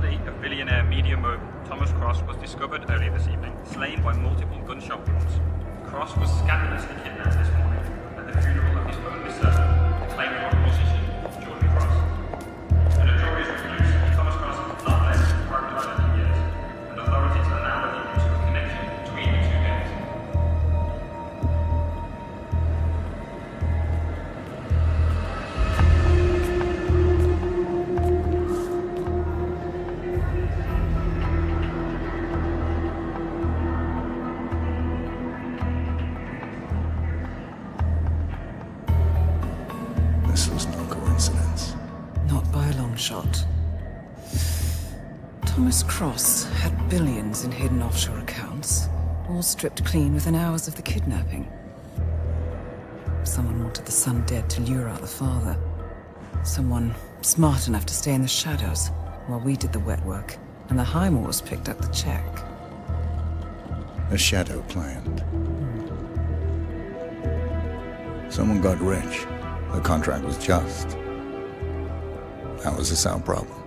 body of billionaire media mogul Thomas Cross was discovered earlier this evening, slain by multiple gunshot wounds. Cross was scandalously kidnapped this morning at the funeral of his only son, acclaimed rock musician Jordan Cross. A notorious recluse, Thomas Cross has not left his private life in years, and authorities are now looking into a connection between the two deaths. This was no coincidence. Not by a long shot. Thomas Cross had billions in hidden offshore accounts, all stripped clean within hours of the kidnapping. Someone wanted the son dead to lure out the father. Someone smart enough to stay in the shadows while we did the wet work, and the Highmores picked up the check. A shadow client. Someone got rich. The contract was just. That was a sound problem.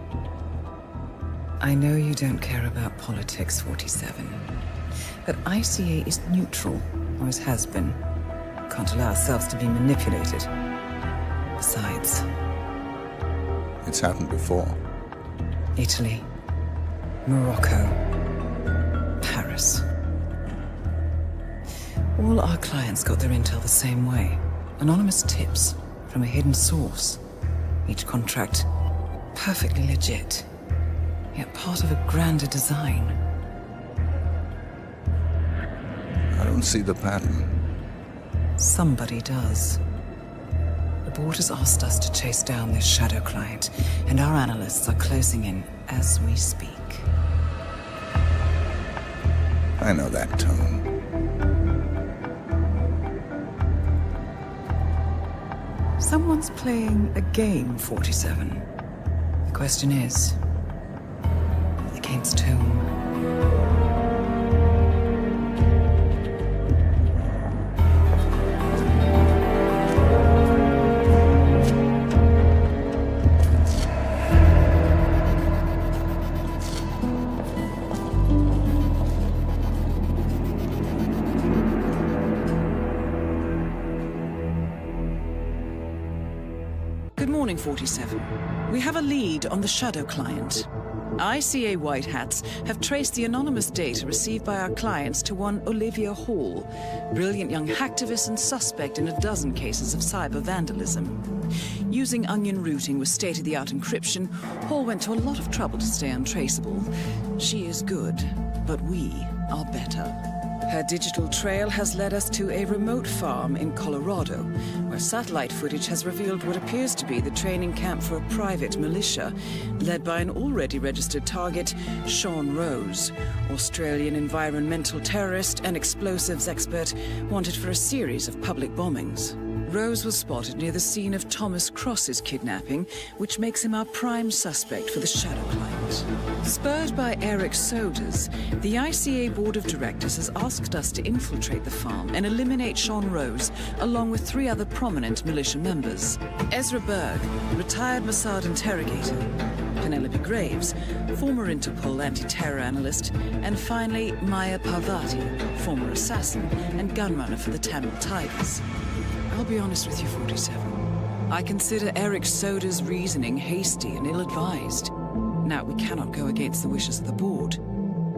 I know you don't care about politics, 47. But ICA is neutral, always has been. Can't allow ourselves to be manipulated. Besides... It's happened before. Italy, Morocco, Paris. All our clients got their intel the same way. Anonymous tips from a hidden source. Each contract perfectly legit, yet part of a grander design. I don't see the pattern. Somebody does. The board has asked us to chase down this shadow client, and our analysts are closing in as we speak. I know that tone. Someone's playing a game, 47. The question is, against whom? Good morning, 47. We have a lead on the shadow client. ICA White Hats have traced the anonymous data received by our clients to one Olivia Hall, brilliant young hacktivist and suspect in a dozen cases of cyber vandalism. Using onion routing with state-of-the-art encryption, Hall went to a lot of trouble to stay untraceable. She is good, but we are better. Her digital trail has led us to a remote farm in Colorado, where satellite footage has revealed what appears to be the training camp for a private militia, led by an already registered target, Sean Rose, Australian environmental terrorist and explosives expert wanted for a series of public bombings. Rose was spotted near the scene of Thomas Cross's kidnapping, which makes him our prime suspect for the shadow client. Spurred by Eric Soders, the ICA Board of Directors has asked us to infiltrate the farm and eliminate Sean Rose, along with 3 other prominent militia members. Ezra Berg, retired Mossad interrogator, Penelope Graves, former Interpol anti-terror analyst, and finally Maya Parvati, former assassin and gunrunner for the Tamil Tigers. I'll be honest with you, 47. I consider Eric Soda's reasoning hasty and ill-advised. Now, we cannot go against the wishes of the board,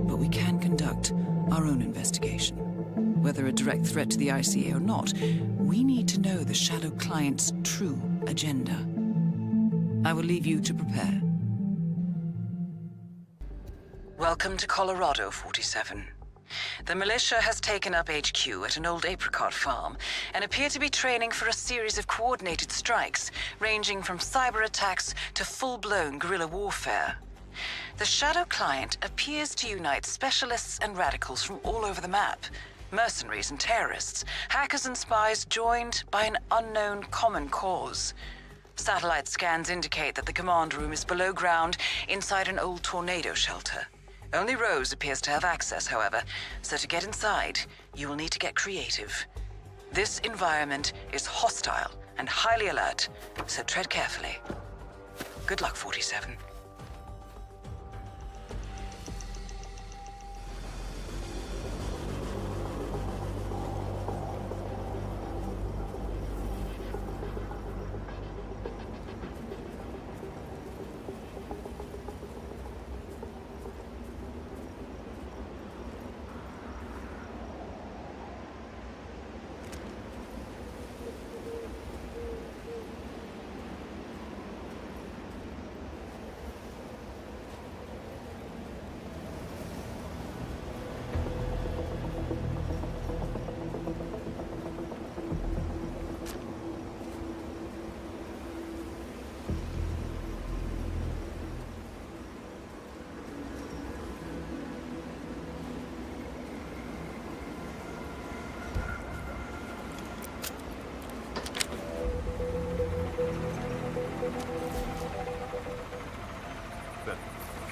but we can conduct our own investigation. Whether a direct threat to the ICA or not, we need to know the shadow client's true agenda. I will leave you to prepare. Welcome to Colorado, 47. The militia has taken up HQ at an old apricot farm and appear to be training for a series of coordinated strikes, ranging from cyber attacks to full-blown guerrilla warfare. The shadow client appears to unite specialists and radicals from all over the map, mercenaries and terrorists, hackers and spies joined by an unknown common cause. Satellite scans indicate that the command room is below ground inside an old tornado shelter. Only Rose appears to have access, however, so to get inside, you will need to get creative. This environment is hostile and highly alert, so tread carefully. Good luck, 47.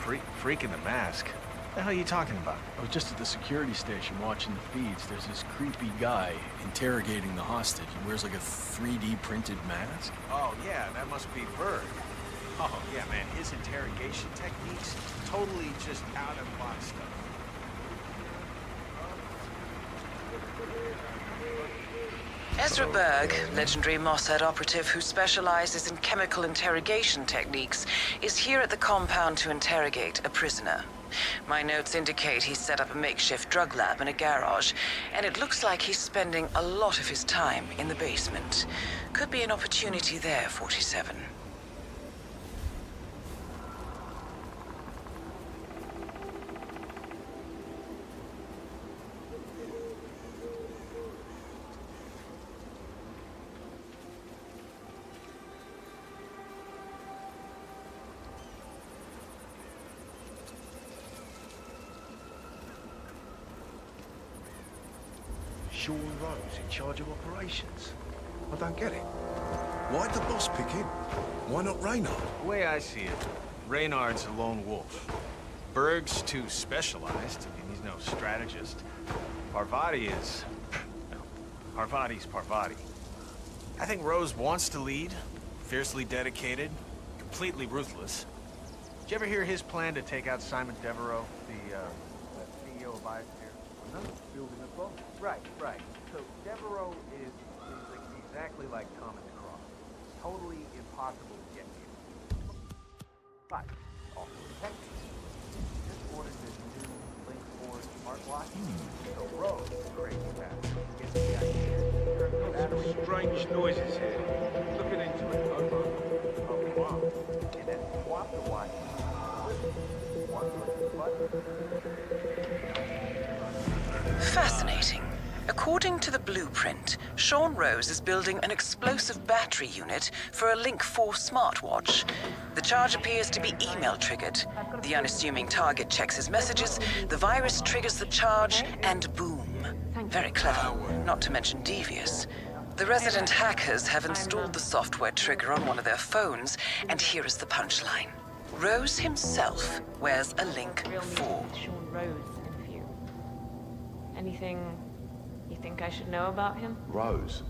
Freak in the mask? What the hell are you talking about? I was just at the security station watching the feeds. There's this creepy guy interrogating the hostage. He wears like a 3D printed mask. Oh, yeah, that must be Berg. Oh, yeah, man, his interrogation techniques, totally just out-of-box stuff. Ezra Berg, legendary Mossad operative who specializes in chemical interrogation techniques, is here at the compound to interrogate a prisoner. My notes indicate he's set up a makeshift drug lab in a garage, and it looks like he's spending a lot of his time in the basement. Could be an opportunity there, 47. Sean Rose in charge of operations. I don't get it. Why'd the boss pick him? Why not Reynard? The way I see it, Reynard's a lone wolf. Berg's too specialized. I mean, he's no strategist. Parvati is... well, Parvati's Parvati. I think Rose wants to lead, fiercely dedicated, completely ruthless. Did you ever hear his plan to take out Simon Devereaux, the CEO of Biosphere? No, building a bomb. Right. So Devereaux is exactly like Thomas Cross. Totally impossible to get to. But also effective. Just ordered this new Link 4 smartwatch. So Rose, crazy fast, gets the idea to turn the battery. Strange noises here. Looking into it. Oh, wow. And then swap the watch. One push the button. Fascinating. According to the blueprint, Sean Rose is building an explosive battery unit for a Link 4 smartwatch. The charge appears to be email-triggered. The unassuming target checks his messages, the virus triggers the charge, and boom. Very clever, not to mention devious. The resident hackers have installed the software trigger on one of their phones, and here is the punchline. Rose himself wears a Link 4. Sean Rose interview. Anything you think I should know about him? Rose?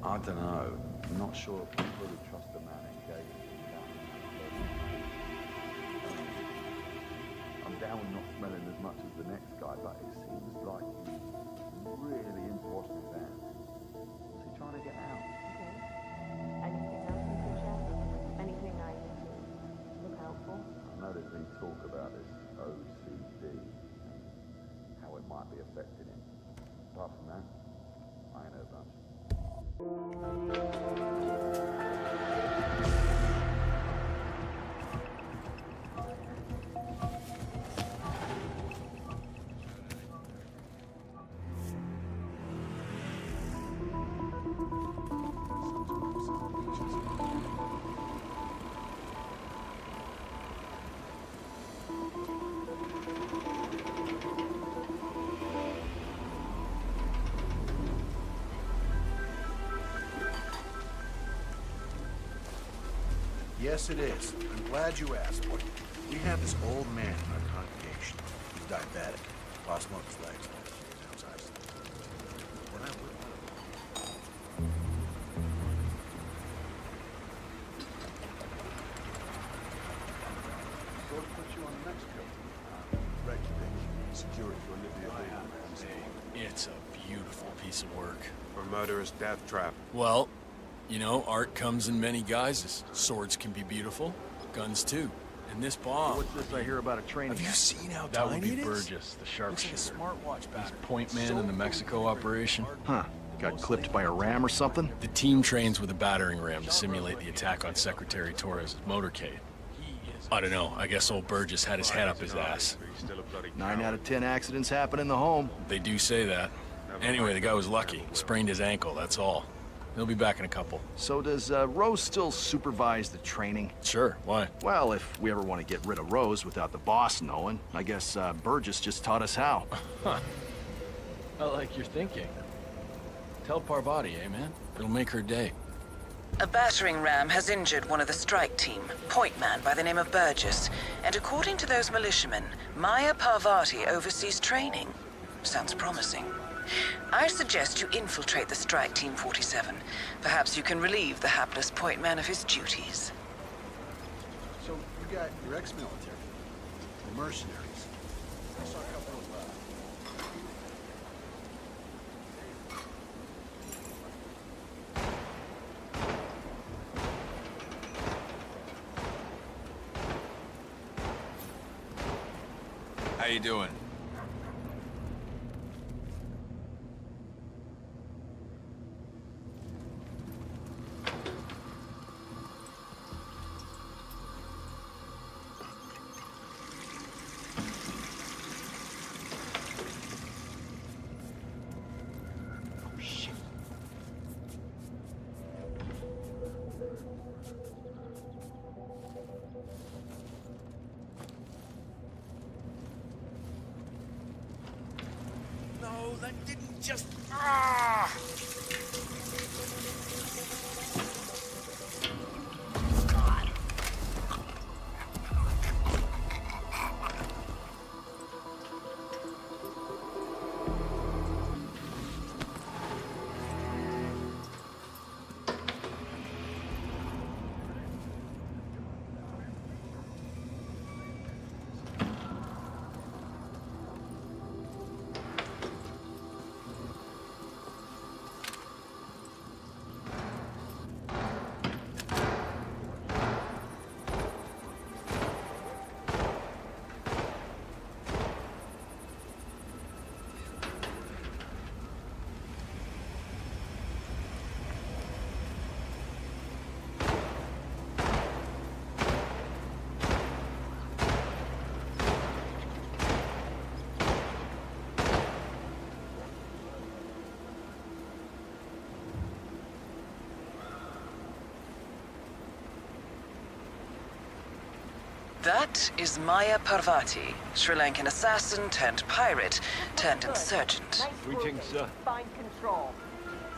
I don't know. I'm not sure if I fully trust the man engaged. I'm down with not smelling as much as the next guy, but it seems like he's really into washing his hands. What's he trying to get out? Okay. Anything else you can share? Anything I need to look out for? I know there's been talk about this OCD and how it might be affecting him. Apart from that, I ain't heard much. Yes, it is. I'm glad you asked. We have this old man in our congregation. He's diabetic. Lost one of his legs. When I So what put you on Mexico? Regulation. Security for Olivia. It's a beautiful piece of work. For murderous death trap. Well, you know, art comes in many guises. Swords can be beautiful, guns too. And this bomb... What's this I hear about a training? Have you seen how That tiny would be it is? Burgess, the sharpshooter. Looks like a smartwatch battery. He's point man in the Mexico operation. Huh. Got clipped by a ram or something? The team trains with a battering ram to simulate the attack on Secretary Torres' motorcade. I don't know, I guess old Burgess had his head up his ass. 9 out of 10 accidents happen in the home. They do say that. Anyway, the guy was lucky. Sprained his ankle, that's all. He'll be back in a couple. So does Rose still supervise the training? Sure, why? Well, if we ever want to get rid of Rose without the boss knowing, I guess Burgess just taught us how. I like your thinking. Tell Parvati, eh, man? It'll make her day. A battering ram has injured one of the strike team, point man by the name of Burgess, and according to those militiamen, Maya Parvati oversees training. Sounds promising. I suggest you infiltrate the strike team 47. Perhaps you can relieve the hapless point man of his duties. So, you got your ex-military, the mercenaries. I saw a couple of, How you doing? No, that didn't just... Ah! That is Maya Parvati, Sri Lankan assassin turned pirate turned insurgent. Greetings, sir. Find control.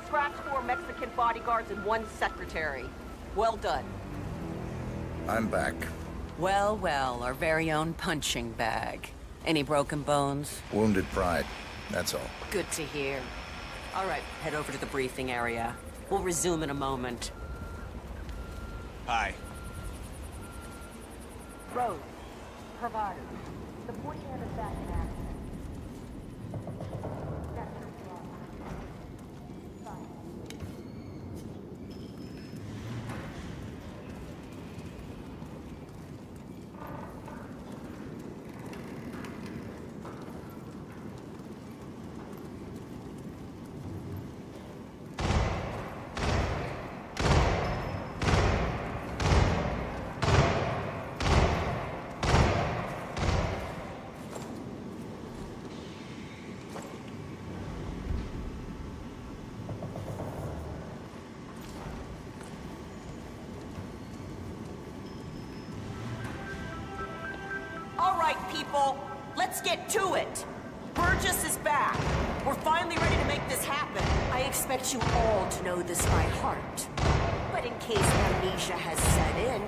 Scratch 4 Mexican bodyguards and 1 secretary. Well done. I'm back. Well, well, our very own punching bag. Any broken bones? Wounded pride, that's all. Good to hear. All right, head over to the briefing area. We'll resume in a moment. Hi. Rose, provider. The point man is back in action. All right, people, let's get to it. Burgess is back. We're finally ready to make this happen. I expect you all to know this by heart. But in case amnesia has set in,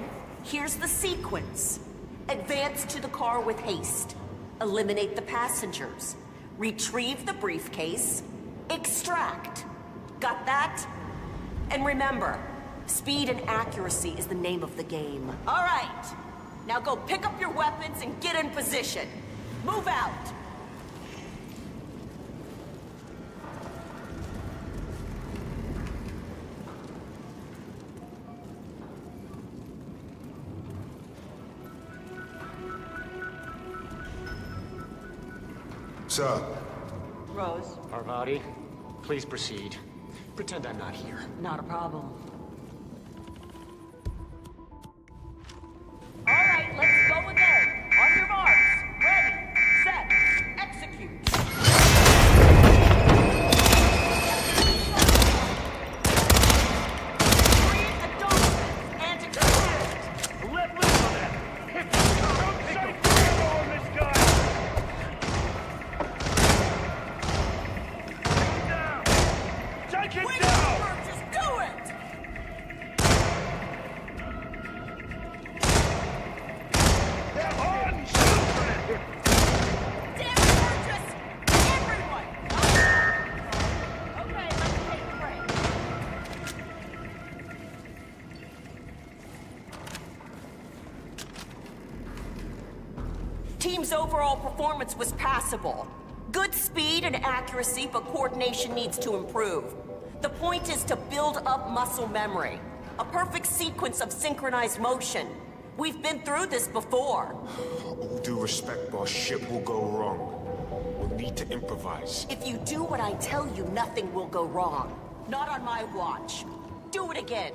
here's the sequence. Advance to the car with haste. Eliminate the passengers. Retrieve the briefcase. Extract. Got that? And remember, speed and accuracy is the name of the game. All right. Now go pick up your weapons and get in position. Move out. Sir. Rose. Parvati, please proceed. Pretend I'm not here. Not a problem. All right, let's go again. On your marks. Ready, set, execute. Free adoption and experiment. Let loose on that! Hit the outside ammo on this guy! Take it down! Just do it! On children! Damn it, Burgess! Everyone! Okay, let's take a break. Team's overall performance was passable. Good speed and accuracy, but coordination needs to improve. The point is to build up muscle memory. A perfect sequence of synchronized motion. We've been through this before. All due respect, boss, shit will go wrong. We'll need to improvise. If you do what I tell you, nothing will go wrong. Not on my watch. Do it again.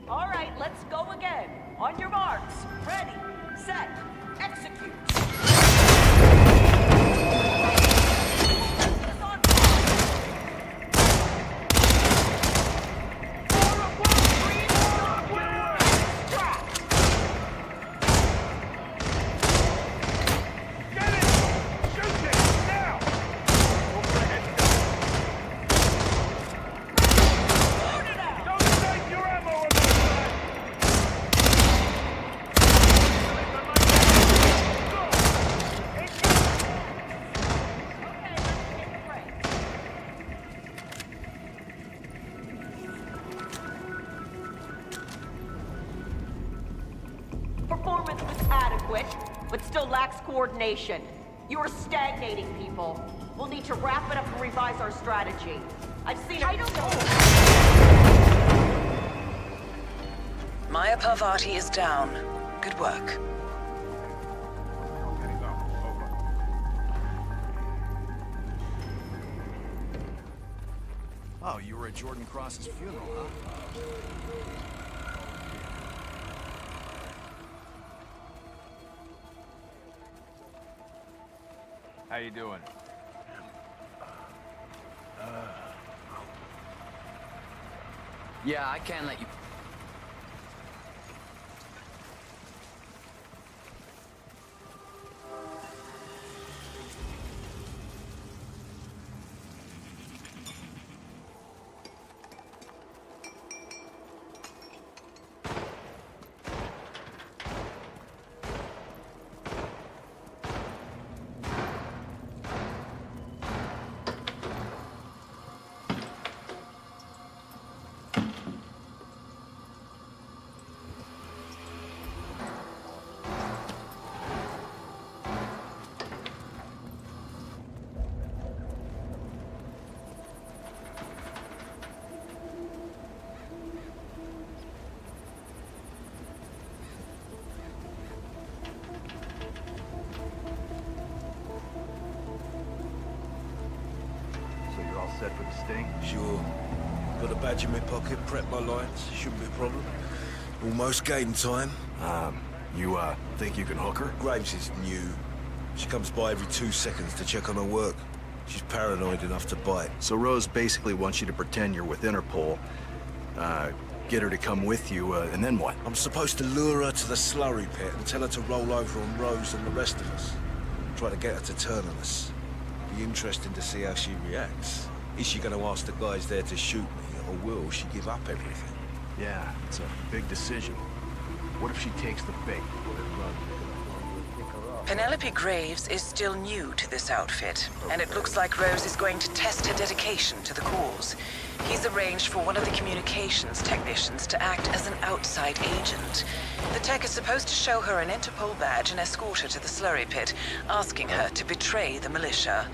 All right, let's go again. On your marks. Ready, set, execute. Performance was adequate, but still lacks coordination. You are stagnating, people. We'll need to wrap it up and revise our strategy. I've seen it. I don't know. Maya Parvati is down. Good work. Oh, you were at Jordan Cross's funeral, huh? How you doing? Yeah, I can't let you... Set for the sting? Sure. Got a badge in my pocket, prep my lines. Shouldn't be a problem. Almost game time. You, think you can hook her? Graves is new. She comes by every 2 seconds to check on her work. She's paranoid enough to bite. So Rose basically wants you to pretend you're with Interpol, get her to come with you, and then what? I'm supposed to lure her to the slurry pit and tell her to roll over on Rose and the rest of us. Try to get her to turn on us. Be interesting to see how she reacts. Is she going to ask the guys there to shoot me, or will she give up everything? Yeah, it's a big decision. What if she takes the bait? Penelope Graves is still new to this outfit, and it looks like Rose is going to test her dedication to the cause. He's arranged for one of the communications technicians to act as an outside agent. The tech is supposed to show her an Interpol badge and escort her to the slurry pit, asking her to betray the militia.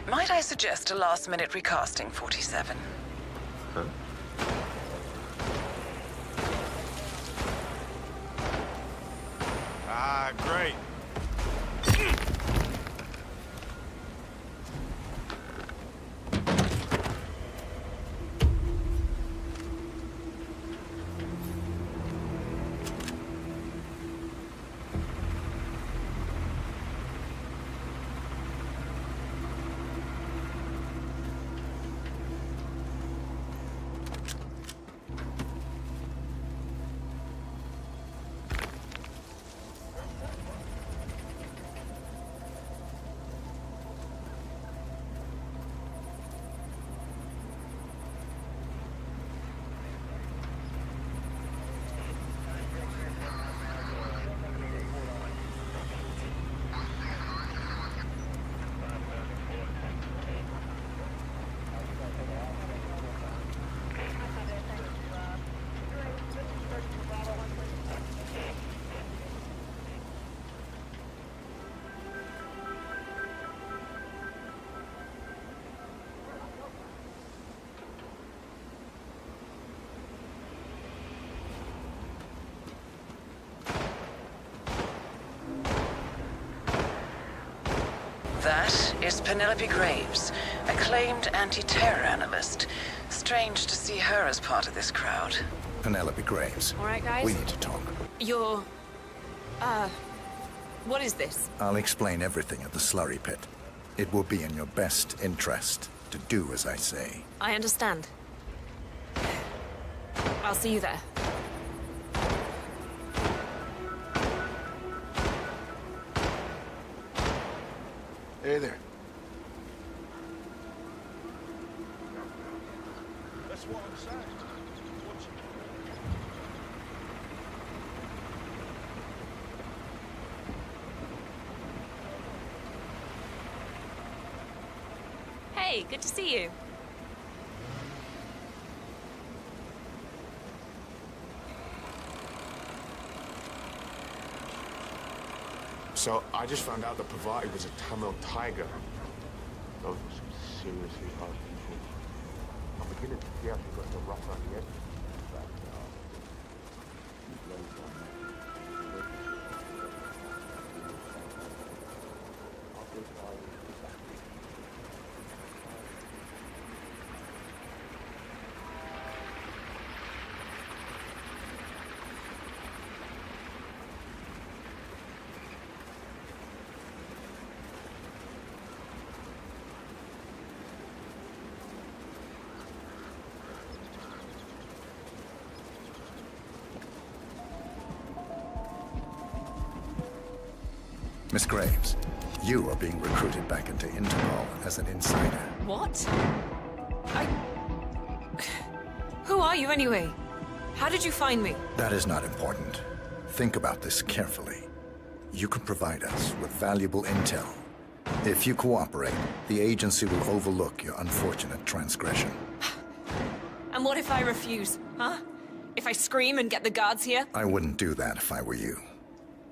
Might I suggest a last-minute recasting, 47? Huh? Ah, great. That is Penelope Graves, acclaimed anti-terror analyst. Strange to see her as part of this crowd. Penelope Graves. All right, guys. We need to talk. You're... what is this? I'll explain everything at the slurry pit. It will be in your best interest to do as I say. I understand. I'll see you there. Hey there. That's what I'm saying. Hey, good to see you. So, I just found out that Parvati was a Tamil tiger. Those were some seriously hard people. I'm beginning to feel I've got the rough around the edges. Miss Graves, you are being recruited back into Interpol as an insider. What? Who are you anyway? How did you find me? That is not important. Think about this carefully. You can provide us with valuable intel. If you cooperate, the agency will overlook your unfortunate transgression. And what if I refuse, huh? If I scream and get the guards here? I wouldn't do that if I were you.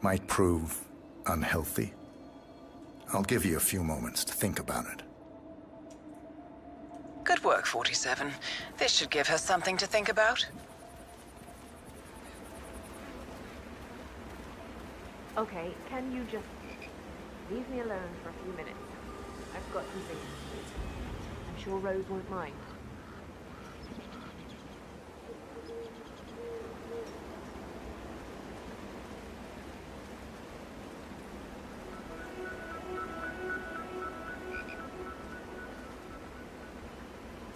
Might prove unhealthy. I'll give you a few moments to think about it. Good work, 47. This should give her something to think about. Okay, can you just leave me alone for a few minutes? I've got some things to do. I'm sure Rose won't mind.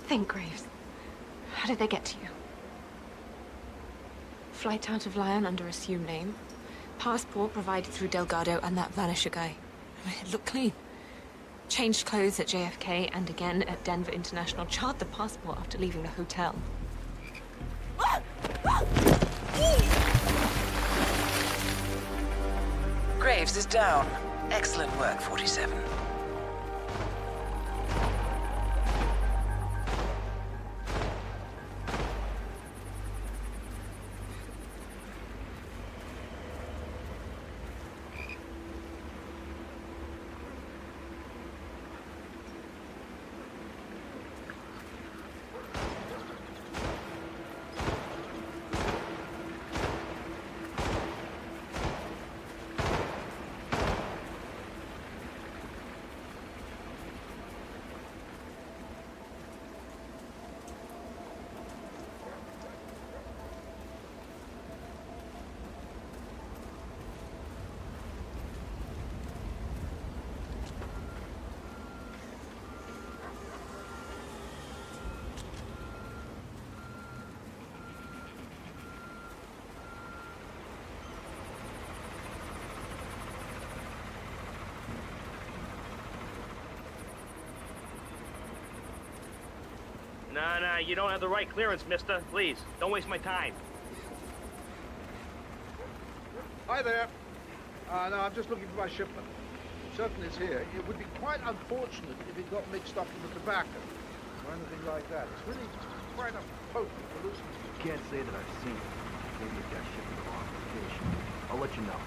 Think, Graves. How did they get to you? Flight out of Lyon under assumed name. Passport provided through Delgado and that Vanisher guy. It looked clean. Changed clothes at JFK and again at Denver International. Charred the passport after leaving the hotel. Graves is down. Excellent work, 47. Nah, you don't have the right clearance, mister. Please, don't waste my time. Hi there. No, I'm just looking for my shipment. Certain it's here. It would be quite unfortunate if it got mixed up with the tobacco or anything like that. It's really quite a potent hallucinogen. Can't say that I've seen it. Maybe it got shipped to the wrong location. I'll let you know.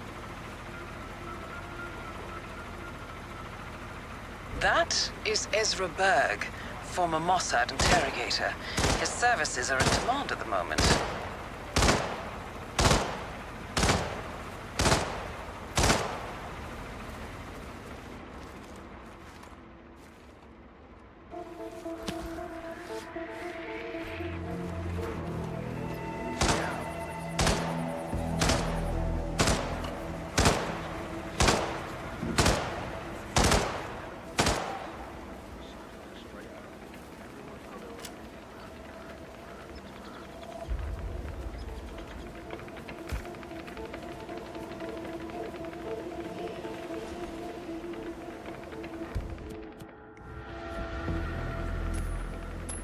That is Ezra Berg, former Mossad interrogator. His services are in demand at the moment.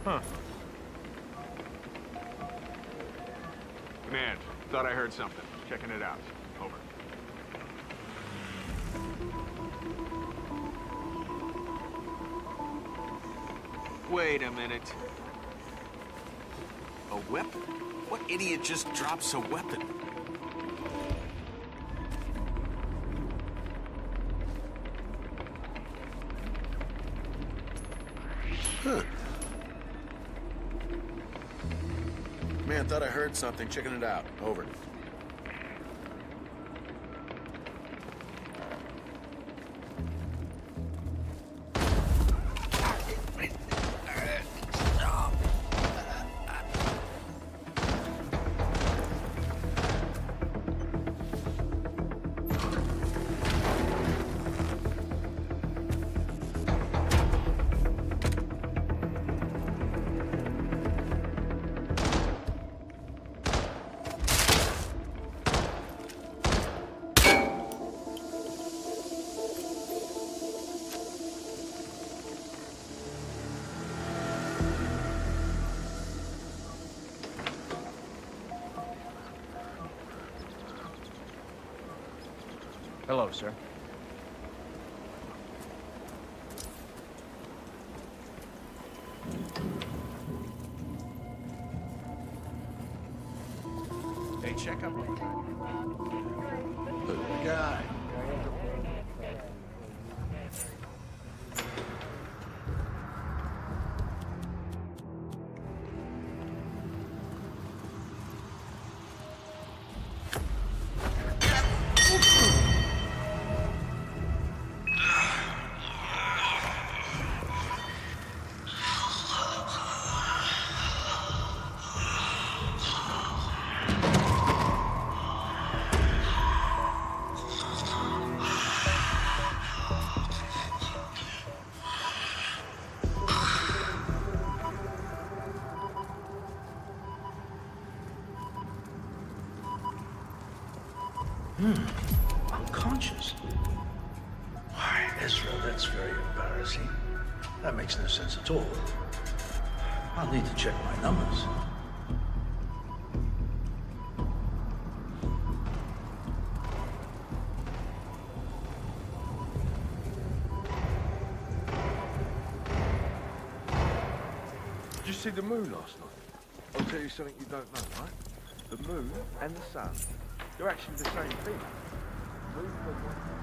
Huh. Command, thought I heard something. Checking it out. Over. Wait a minute. A weapon? What idiot just drops a weapon? Huh. Man, thought I heard something. Checking it out. Over. Hello, sir. Hey, check up on The guy. Unconscious. Why, Ezra, that's very embarrassing. That makes no sense at all. I'll need to check my numbers. Did you see the moon last night? I'll tell you something you don't know, right? The moon and the sun, they're actually the same thing. Moon goes one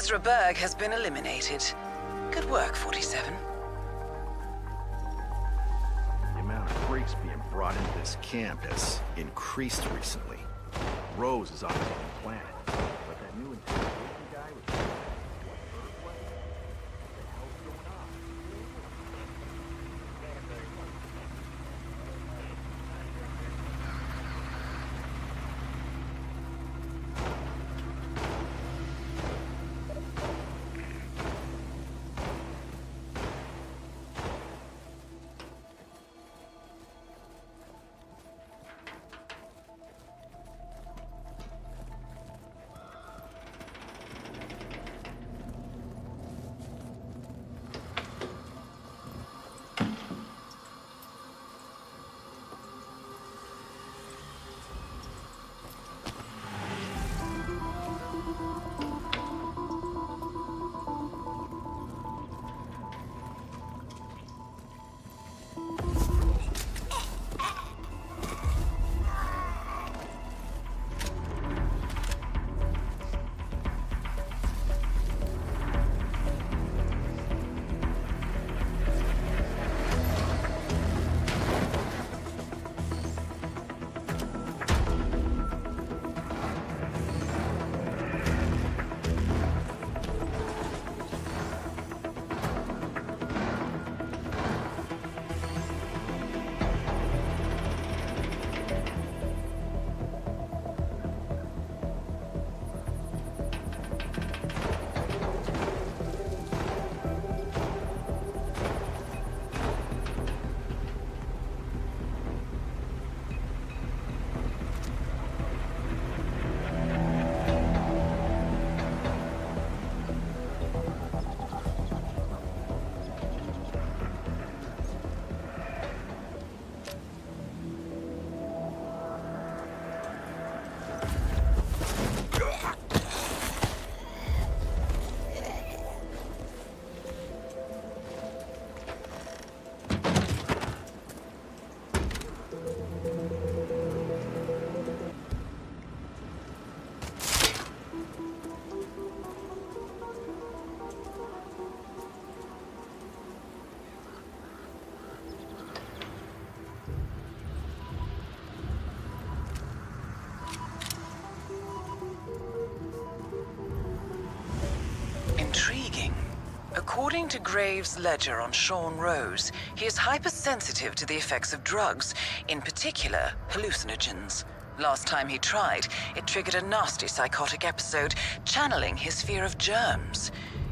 Ezra Berg has been eliminated. Good work, 47. The amount of freaks being brought into this camp has increased recently. Rose is on a different planet, but that new interrogation guy was... According to Graves' ledger on Sean Rose, he is hypersensitive to the effects of drugs, in particular hallucinogens. Last time he tried, it triggered a nasty psychotic episode, channeling his fear of germs.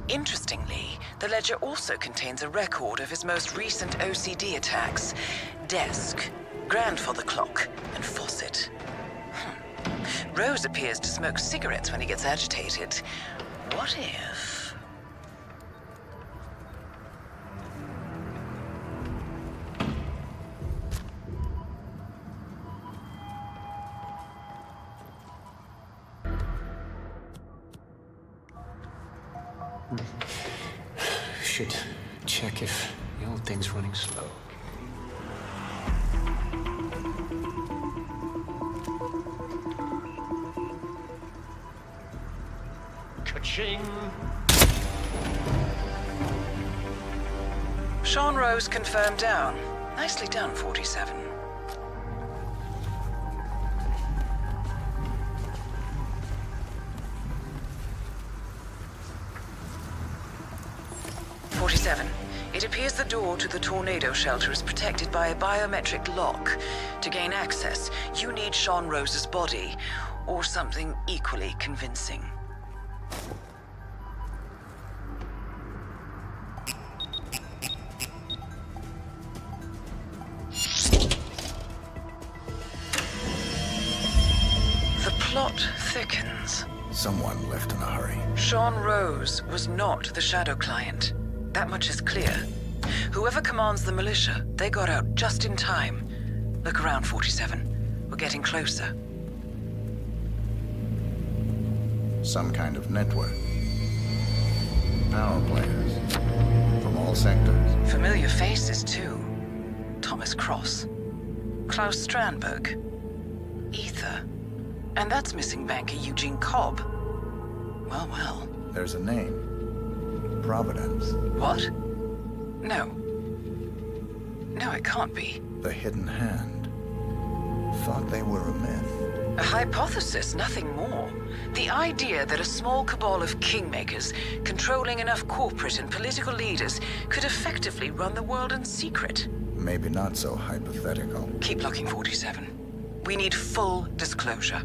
Interestingly, the ledger also contains a record of his most recent OCD attacks: desk, grandfather clock, and faucet. Rose appears to smoke cigarettes when he gets agitated. What if... Should check if the old thing's running slow. Ka-ching! Sean Rose confirmed down. Nicely done, 47. It appears the door to the tornado shelter is protected by a biometric lock. To gain access, you need Sean Rose's body, or something equally convincing. The plot thickens. Someone left in a hurry. Sean Rose was not the Shadow Client. That much is clear. Whoever commands the militia, they got out just in time. Look around, 47. We're getting closer. Some kind of network. Power players. From all sectors. Familiar faces, too. Thomas Cross. Klaus Strandberg. Ether. And that's missing banker Eugene Cobb. Well, well. There's a name. Providence. What? No. No, it can't be. The Hidden Hand. Thought they were a myth. A hypothesis, nothing more. The idea that a small cabal of kingmakers, controlling enough corporate and political leaders, could effectively run the world in secret. Maybe not so hypothetical. Keep looking, 47. We need full disclosure.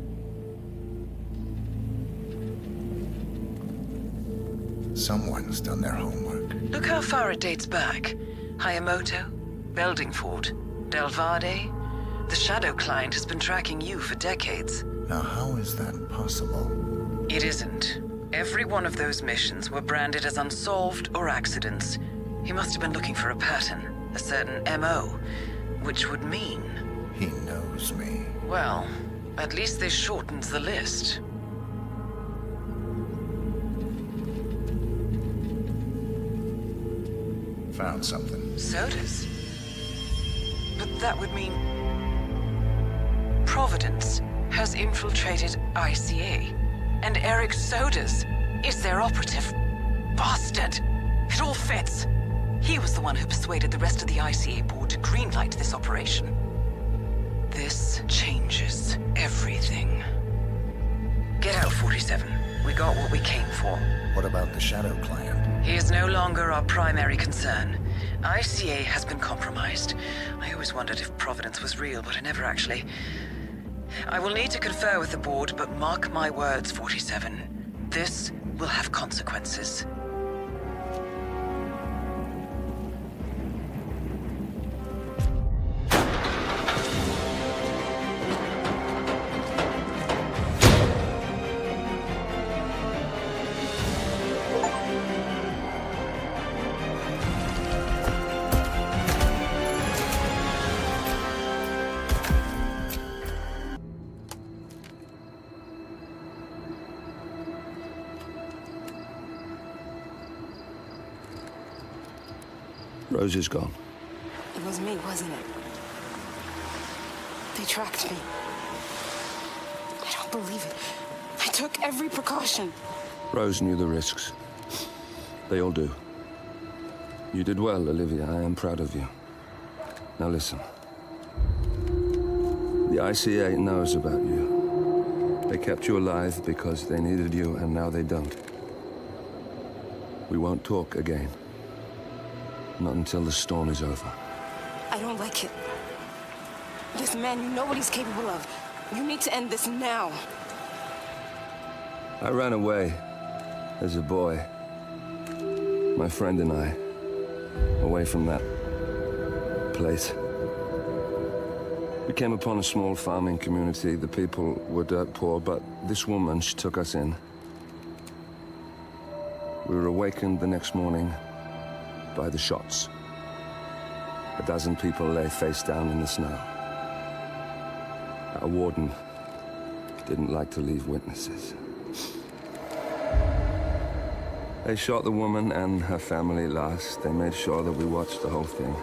Someone's done their homework. Look how far it dates back. Hayamoto, Beldingford, Delvade. The Shadow Client has been tracking you for decades. Now how is that possible? It isn't. Every one of those missions were branded as unsolved or accidents. He must have been looking for a pattern, a certain MO, which would mean... He knows me. Well, at least this shortens the list. Found something. Sodas? But that would mean... Providence has infiltrated ICA. And Eric Sodas is their operative. Bastard! It all fits. He was the one who persuaded the rest of the ICA board to greenlight this operation. This changes everything. Get out, 47. We got what we came for. What about the Shadow Client? He is no longer our primary concern. ICA has been compromised. I always wondered if Providence was real, but I never actually... I will need to confer with the board, but mark my words, 47. This will have consequences. Rose is gone. It was me, wasn't it? They tracked me. I don't believe it. I took every precaution. Rose knew the risks. They all do. You did well, Olivia. I am proud of you. Now listen. The ICA knows about you. They kept you alive because they needed you, and now they don't. We won't talk again. Not until the storm is over. I don't like it. This man, you know what he's capable of. You need to end this now. I ran away as a boy. My friend and I. Away from that place. We came upon a small farming community. The people were dirt poor, but this woman, she took us in. We were awakened the next morning by the shots. A dozen people lay face down in the snow. Our warden didn't like to leave witnesses. They shot the woman and her family last. They made sure that we watched the whole thing.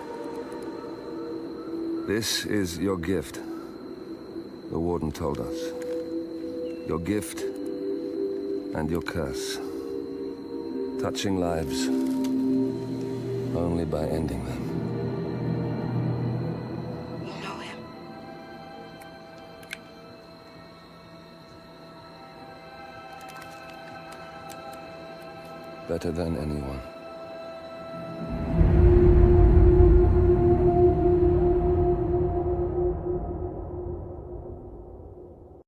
This is your gift, the warden told us. Your gift and your curse. Touching lives only by ending them. You know him. Better than anyone.